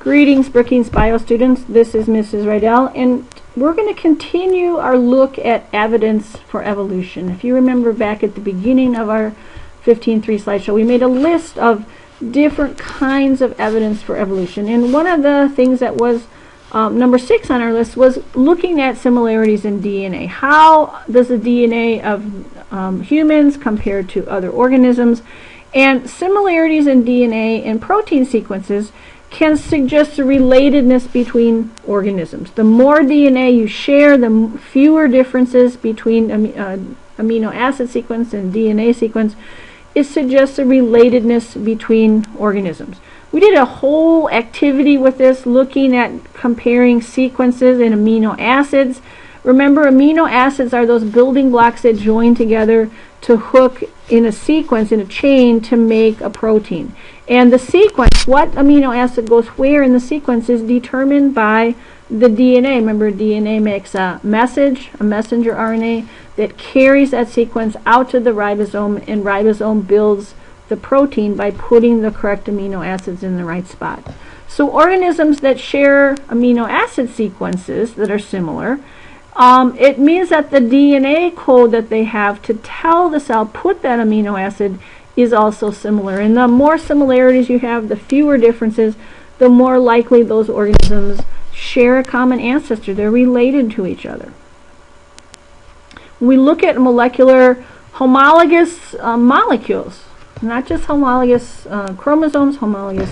Greetings, Brookings Bio students. This is Mrs. Rydell, and we're going to continue our look at evidence for evolution. If you remember back at the beginning of our 15.3 slideshow, we made a list of different kinds of evidence for evolution. And one of the things that was number 6 on our list was looking at similarities in DNA. How does the DNA of humans compare to other organisms? And similarities in DNA and protein sequences can suggest a relatedness between organisms. The more DNA you share, the fewer differences between amino acid sequence and DNA sequence. It suggests a relatedness between organisms. We did a whole activity with this, looking at comparing sequences in amino acids. Remember, amino acids are those building blocks that join together to hook in a sequence, in a chain, to make a protein. And the sequence, what amino acid goes where in the sequence, is determined by the DNA. Remember, DNA makes a messenger RNA that carries that sequence out to the ribosome, and ribosome builds the protein by putting the correct amino acids in the right spot. So organisms that share amino acid sequences that are similar, it means that the DNA code that they have to tell the cell put that amino acid is also similar. And the more similarities you have, the fewer differences, the more likely those organisms share a common ancestor. They're related to each other. When we look at molecular homologous molecules, not just homologous chromosomes, homologous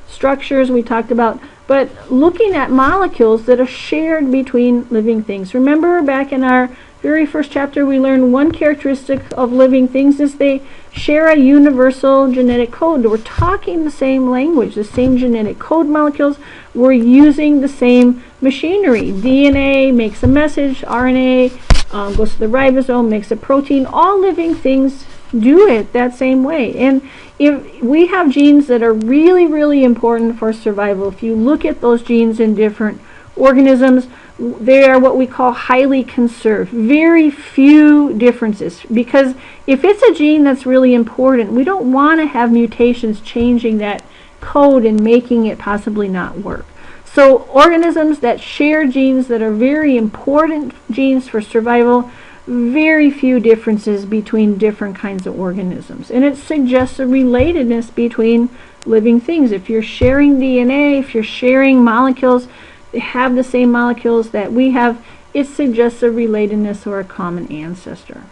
structures we talked about, but looking at molecules that are shared between living things. Remember, back in our very first chapter, we learned one characteristic of living things is they share a universal genetic code. We're talking the same language, the same genetic code molecules. We're using the same machinery. DNA makes a message, RNA goes to the ribosome, makes a protein. All living things do it that same way. And if we have genes that are really, really important for survival, if you look at those genes in different organisms, they are what we call highly conserved. Very few differences. Because if it's a gene that's really important, we don't want to have mutations changing that code and making it possibly not work. So organisms that share genes that are very important genes for survival, very few differences between different kinds of organisms. And it suggests a relatedness between living things. If you're sharing DNA, if you're sharing molecules, they have the same molecules that we have, it suggests a relatedness or a common ancestor.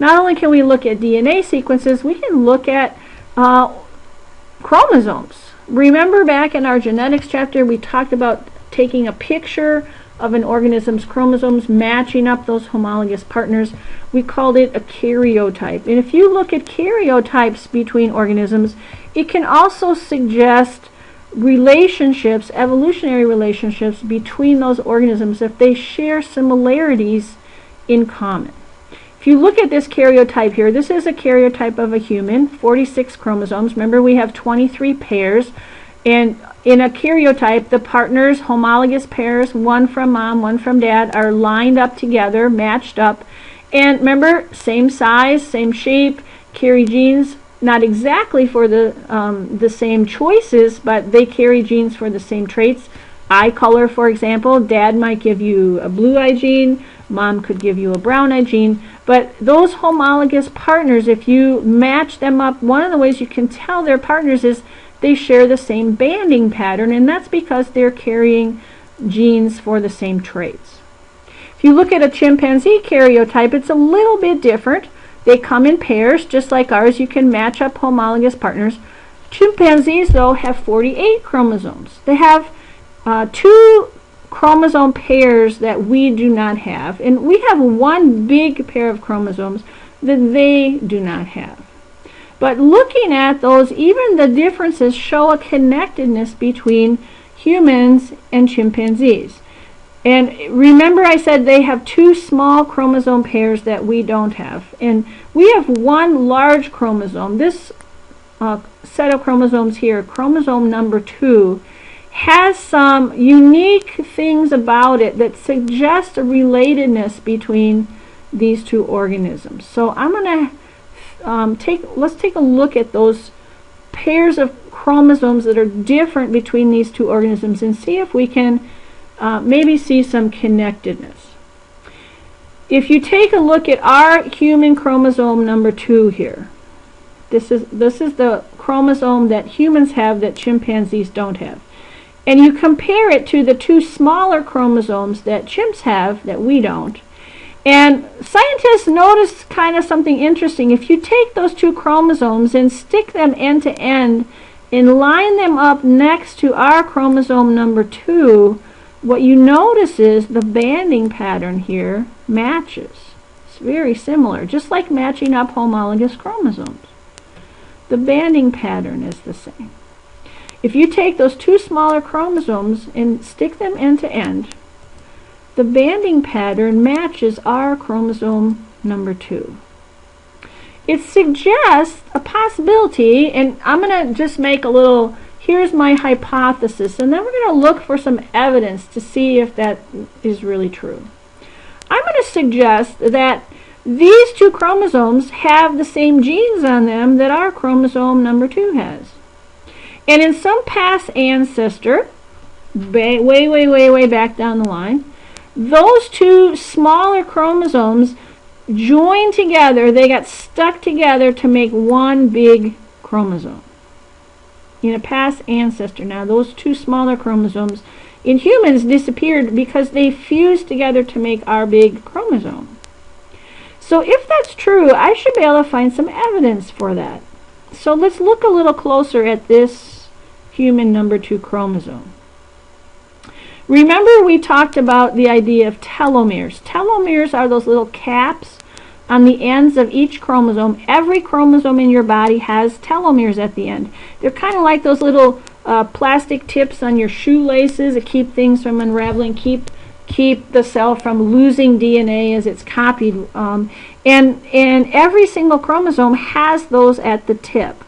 Not only can we look at DNA sequences, we can look at chromosomes. Remember back in our genetics chapter, we talked about taking a picture of an organism's chromosomes, matching up those homologous partners. We called it a karyotype. And if you look at karyotypes between organisms, it can also suggest relationships, evolutionary relationships between those organisms if they share similarities in common. If you look at this karyotype here, this is a karyotype of a human, 46 chromosomes. Remember, we have 23 pairs. And in a karyotype, the partners, homologous pairs, one from mom, one from dad, are lined up together, matched up. And remember, same size, same shape, carry genes, not exactly for the same choices, but they carry genes for the same traits. Eye color, for example, dad might give you a blue eye gene, mom could give you a brown eye gene. But those homologous partners, if you match them up, one of the ways you can tell they're partners is they share the same banding pattern, and that's because they're carrying genes for the same traits. If you look at a chimpanzee karyotype, it's a little bit different. They come in pairs, just like ours. You can match up homologous partners. Chimpanzees, though, have 48 chromosomes. They have 2 chromosome pairs that we do not have, and we have one big pair of chromosomes that they do not have. But looking at those, even the differences show a connectedness between humans and chimpanzees. And remember, I said they have 2 small chromosome pairs that we don't have. And we have one large chromosome. This set of chromosomes here, chromosome number 2, has some unique things about it that suggest a relatedness between these 2 organisms. So I'm going to let's take a look at those pairs of chromosomes that are different between these two organisms and see if we can maybe see some connectedness. If you take a look at our human chromosome number 2 here, this is the chromosome that humans have that chimpanzees don't have. And you compare it to the 2 smaller chromosomes that chimps have that we don't. And scientists notice kind of something interesting. If you take those 2 chromosomes and stick them end to end and line them up next to our chromosome number 2, what you notice is the banding pattern here matches. It's very similar, just like matching up homologous chromosomes. The banding pattern is the same. If you take those 2 smaller chromosomes and stick them end to end, the banding pattern matches our chromosome number 2. It suggests a possibility, and I'm going to just make a little, here's my hypothesis, and then we're going to look for some evidence to see if that is really true. I'm going to suggest that these 2 chromosomes have the same genes on them that our chromosome number 2 has. And in some past ancestor, way back down the line, those 2 smaller chromosomes joined together, they got stuck together to make one big chromosome. In a past ancestor. Now those 2 smaller chromosomes in humans disappeared because they fused together to make our big chromosome. So if that's true, I should be able to find some evidence for that. So let's look a little closer at this human number 2 chromosome. Remember we talked about the idea of telomeres. Telomeres are those little caps on the ends of each chromosome. Every chromosome in your body has telomeres at the end. They're kind of like those little plastic tips on your shoelaces that keep things from unraveling, keep the cell from losing DNA as it's copied. And every single chromosome has those at the tip.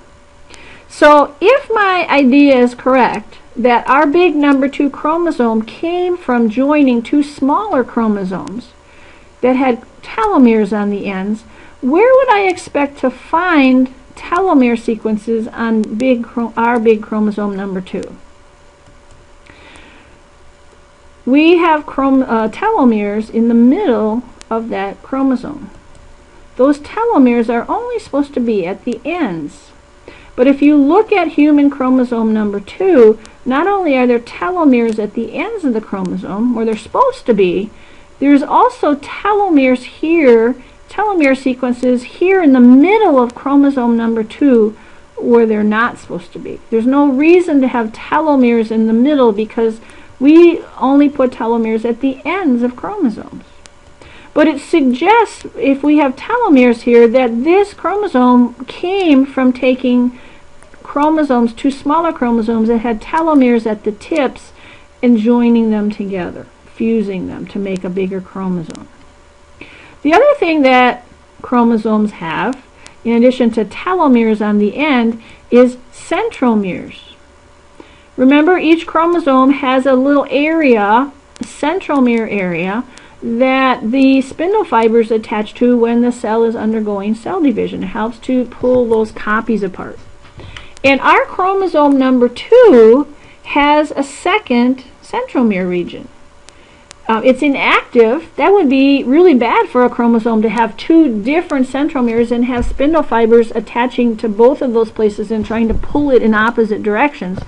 So if my idea is correct, that our big number 2 chromosome came from joining 2 smaller chromosomes that had telomeres on the ends, where would I expect to find telomere sequences on our big chromosome number 2? We have telomeres in the middle of that chromosome. Those telomeres are only supposed to be at the ends. But if you look at human chromosome number 2, not only are there telomeres at the ends of the chromosome, where they're supposed to be, there's also telomeres here, telomere sequences here in the middle of chromosome number 2, where they're not supposed to be. There's no reason to have telomeres in the middle because we only put telomeres at the ends of chromosomes. But it suggests, if we have telomeres here, that this chromosome came from taking chromosomes, 2 smaller chromosomes that had telomeres at the tips, and joining them together, fusing them to make a bigger chromosome. The other thing that chromosomes have, in addition to telomeres on the end, is centromeres. Remember, each chromosome has a little area, a centromere area, that the spindle fibers attach to when the cell is undergoing cell division. It helps to pull those copies apart. And our chromosome number 2 has a second centromere region. It's inactive. That would be really bad for a chromosome to have 2 different centromeres and have spindle fibers attaching to both of those places and trying to pull it in opposite directions.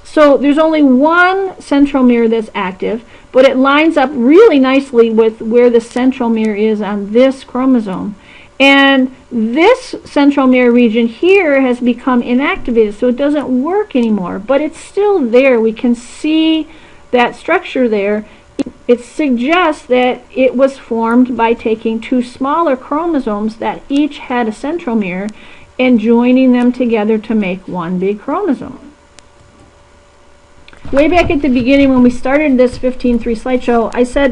So there's only one centromere that's active, but it lines up really nicely with where the centromere is on this chromosome. And this centromere region here has become inactivated, so it doesn't work anymore, but it's still there. We can see that structure there. It suggests that it was formed by taking 2 smaller chromosomes that each had a centromere and joining them together to make one big chromosome. Way back at the beginning when we started this 15.3 slideshow, I said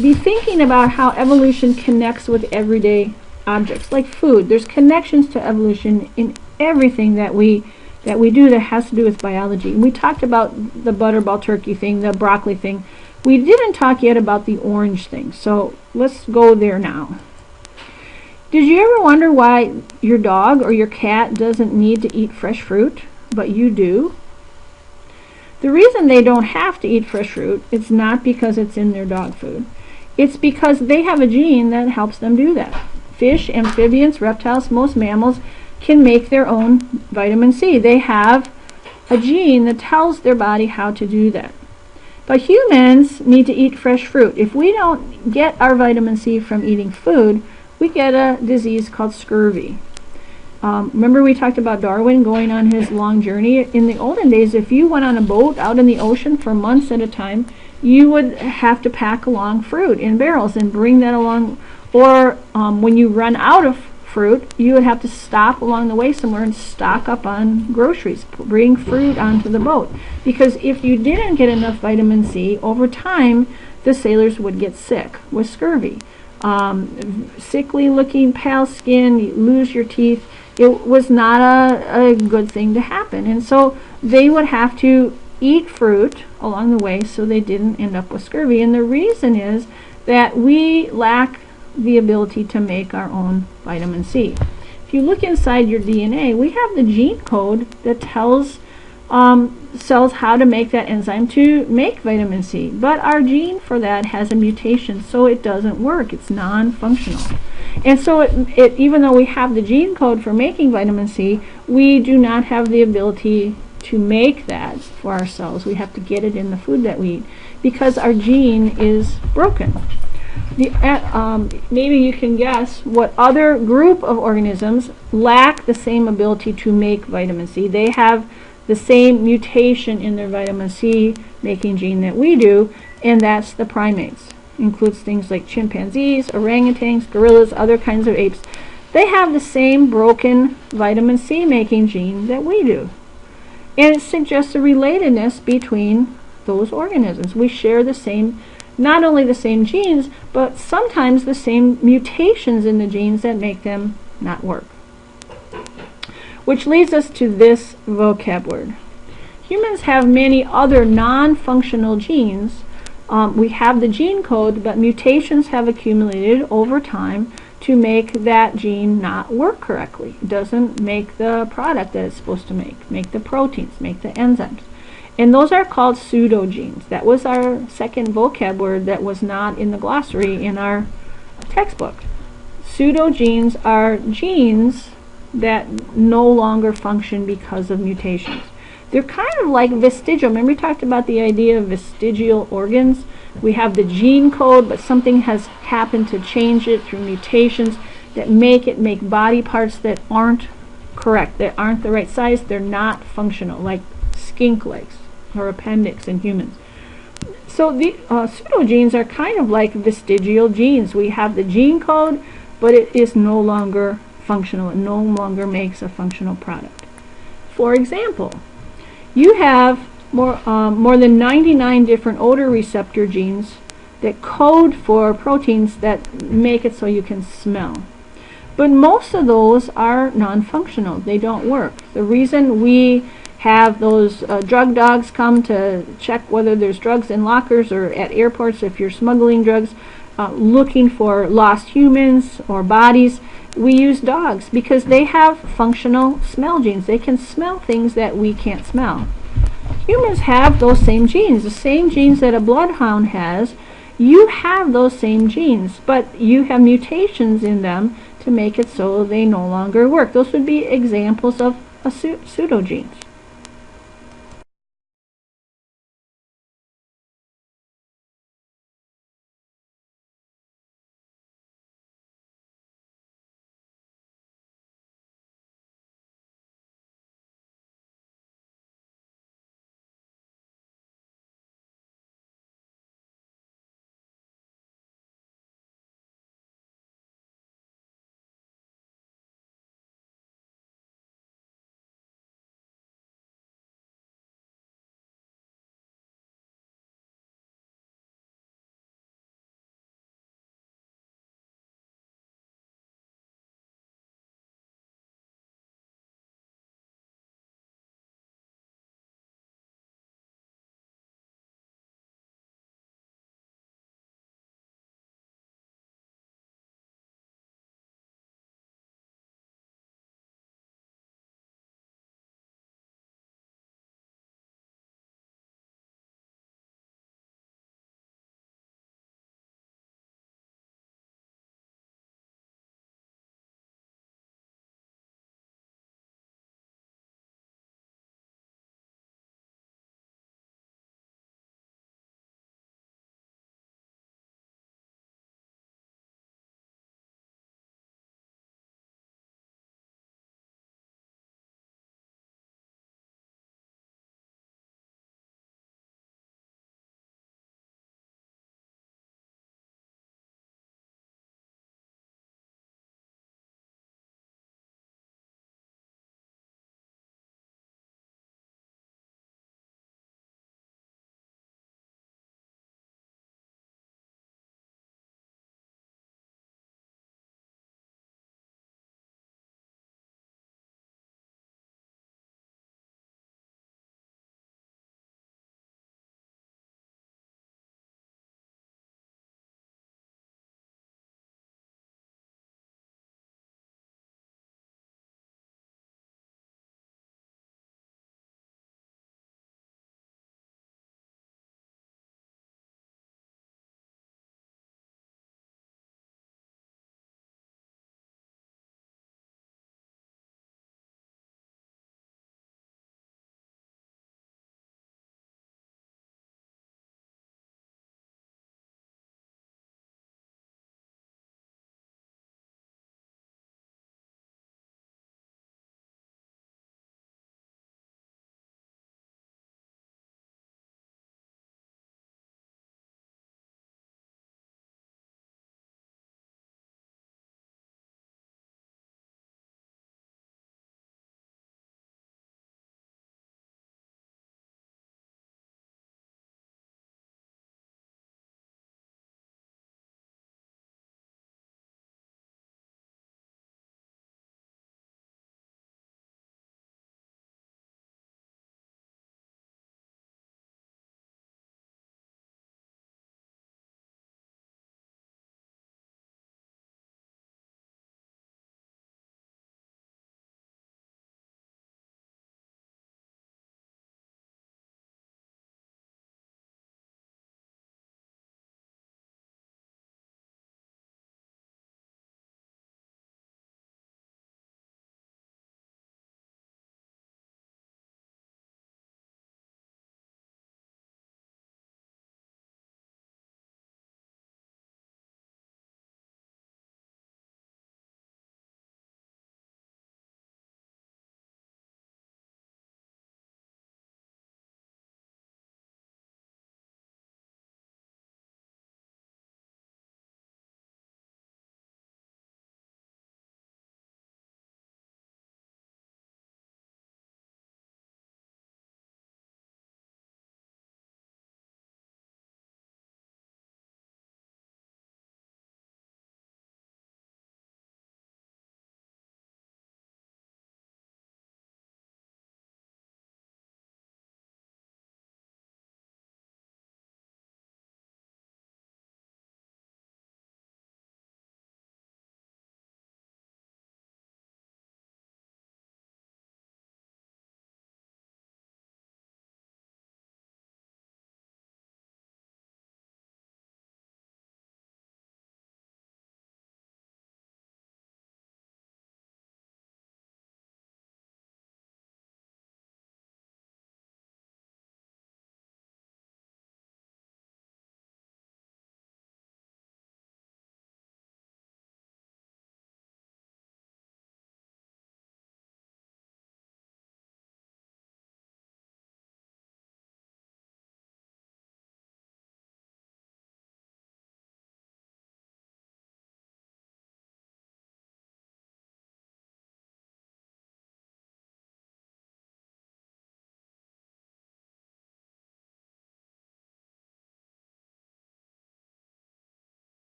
be thinking about how evolution connects with everyday objects like food. There's connections to evolution in everything that we do that has to do with biology. We talked about the butterball turkey thing, the broccoli thing. We didn't talk yet about the orange thing, so let's go there now. Did you ever wonder why your dog or your cat doesn't need to eat fresh fruit? but you do. The reason they don't have to eat fresh fruit is not because it's in their dog food. It's because they have a gene that helps them do that. Fish, amphibians, reptiles, most mammals can make their own vitamin C. They have a gene that tells their body how to do that. But humans need to eat fresh fruit. If we don't get our vitamin C from eating food, we get a disease called scurvy. Remember we talked about Darwin going on his long journey? In the olden days, if you went on a boat out in the ocean for months at a time, you would have to pack along fruit in barrels and bring that along. Or when you run out of fruit, you would have to stop along the way somewhere and stock up on groceries, bring fruit onto the boat. Because if you didn't get enough vitamin C, over time the sailors would get sick with scurvy. Sickly looking, pale skin, you lose your teeth. It was not a good thing to happen. And so they would have to eat fruit along the way so they didn't end up with scurvy. And the reason is that we lack the ability to make our own vitamin C. If you look inside your DNA, we have the gene code that tells cells how to make that enzyme to make vitamin C. But our gene for that has a mutation, so it doesn't work. It's non-functional. And so even though we have the gene code for making vitamin C, we do not have the ability to make that for ourselves. We have to get it in the food that we eat because our gene is broken. Maybe you can guess what other group of organisms lack the same ability to make vitamin C. They have the same mutation in their vitamin C making gene that we do, and that's the primates. Includes things like chimpanzees, orangutans, gorillas, other kinds of apes. They have the same broken vitamin C making gene that we do. And it suggests a relatedness between those organisms. We share the same, not only the same genes, but sometimes the same mutations in the genes that make them not work. Which leads us to this vocab word. Humans have many other non-functional genes. We have the gene code, but mutations have accumulated over time to make that gene not work correctly. It doesn't make the product that it's supposed to make the proteins, make the enzymes. And those are called pseudogenes. That was our second vocab word that was not in the glossary in our textbook. Pseudogenes are genes that no longer function because of mutations. They're kind of like vestigial. Remember we talked about the idea of vestigial organs? We have the gene code, but something has happened to change it through mutations that make body parts that aren't correct, that aren't the right size, they're not functional, like skink legs or appendix in humans. So the pseudogenes are kind of like vestigial genes. We have the gene code, but it is no longer functional. It no longer makes a functional product. For example, you have more than 99 different odor receptor genes that code for proteins that make it so you can smell. But most of those are non-functional. They don't work. The reason we have those drug dogs come to check whether there's drugs in lockers or at airports if you're smuggling drugs, looking for lost humans or bodies, we use dogs because they have functional smell genes. They can smell things that we can't smell. Humans have those same genes, the same genes that a bloodhound has. You have those same genes, but you have mutations in them to make it so they no longer work. Those would be examples of pseudogenes.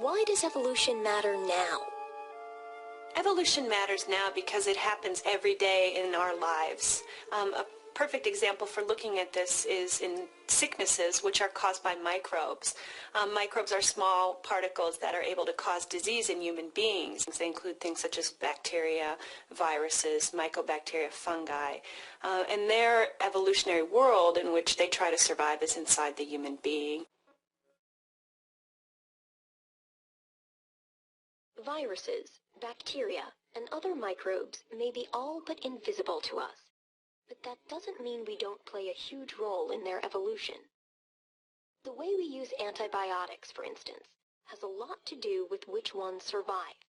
why does evolution matter now? Evolution matters now because it happens every day in our lives. A perfect example for looking at this is in sicknesses, which are caused by microbes. Microbes are small particles that are able to cause disease in human beings. They include things such as bacteria, viruses, mycobacteria, fungi. And their evolutionary world in which they try to survive is inside the human being. Viruses, bacteria, and other microbes may be all but invisible to us, but that doesn't mean we don't play a huge role in their evolution. The way we use antibiotics, for instance, has a lot to do with which ones survive,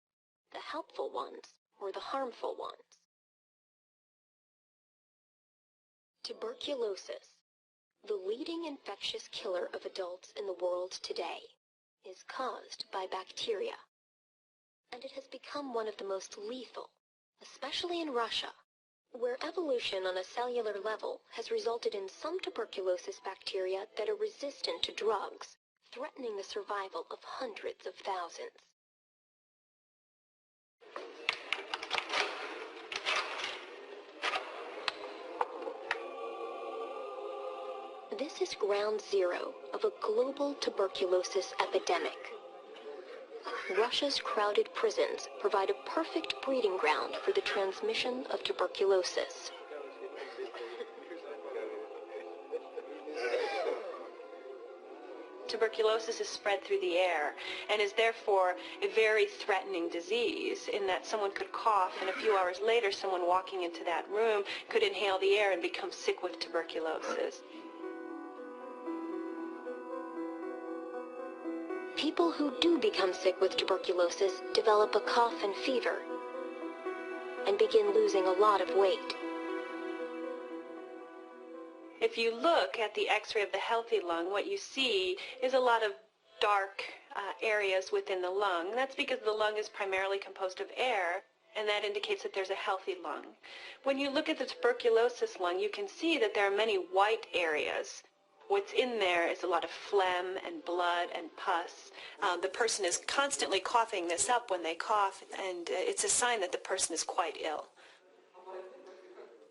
the helpful ones or the harmful ones. Tuberculosis, the leading infectious killer of adults in the world today, is caused by bacteria. And it has become one of the most lethal, especially in Russia, where evolution on a cellular level has resulted in some tuberculosis bacteria that are resistant to drugs, threatening the survival of hundreds of thousands. This is ground zero of a global tuberculosis epidemic. Russia's crowded prisons provide a perfect breeding ground for the transmission of tuberculosis. Tuberculosis is spread through the air and is therefore a very threatening disease in that someone could cough and a few hours later someone walking into that room could inhale the air and become sick with tuberculosis. People who do become sick with tuberculosis develop a cough and fever and begin losing a lot of weight. If you look at the X-ray of the healthy lung, what you see is a lot of dark areas within the lung. And that's because the lung is primarily composed of air, and that indicates that there's a healthy lung. When you look at the tuberculosis lung, you can see that there are many white areas. What's in there is a lot of phlegm and blood and pus. The person is constantly coughing this up when they cough, and it's a sign that the person is quite ill.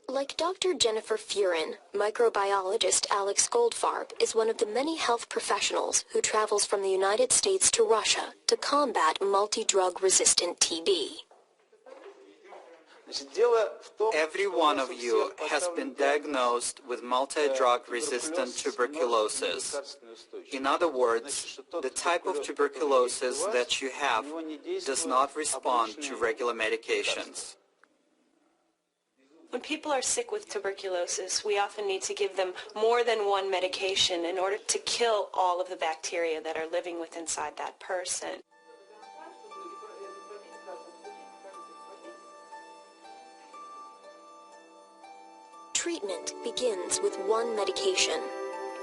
Like Dr. Jennifer Furin, microbiologist Alex Goldfarb is one of the many health professionals who travels from the United States to Russia to combat multi-drug resistant TB. Every one of you has been diagnosed with multi-drug resistant tuberculosis. In other words, the type of tuberculosis that you have does not respond to regular medications. When people are sick with tuberculosis, we often need to give them more than one medication in order to kill all of the bacteria that are living within inside that person. Treatment begins with one medication.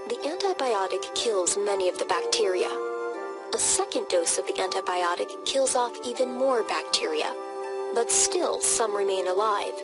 The antibiotic kills many of the bacteria. A second dose of the antibiotic kills off even more bacteria, but still some remain alive.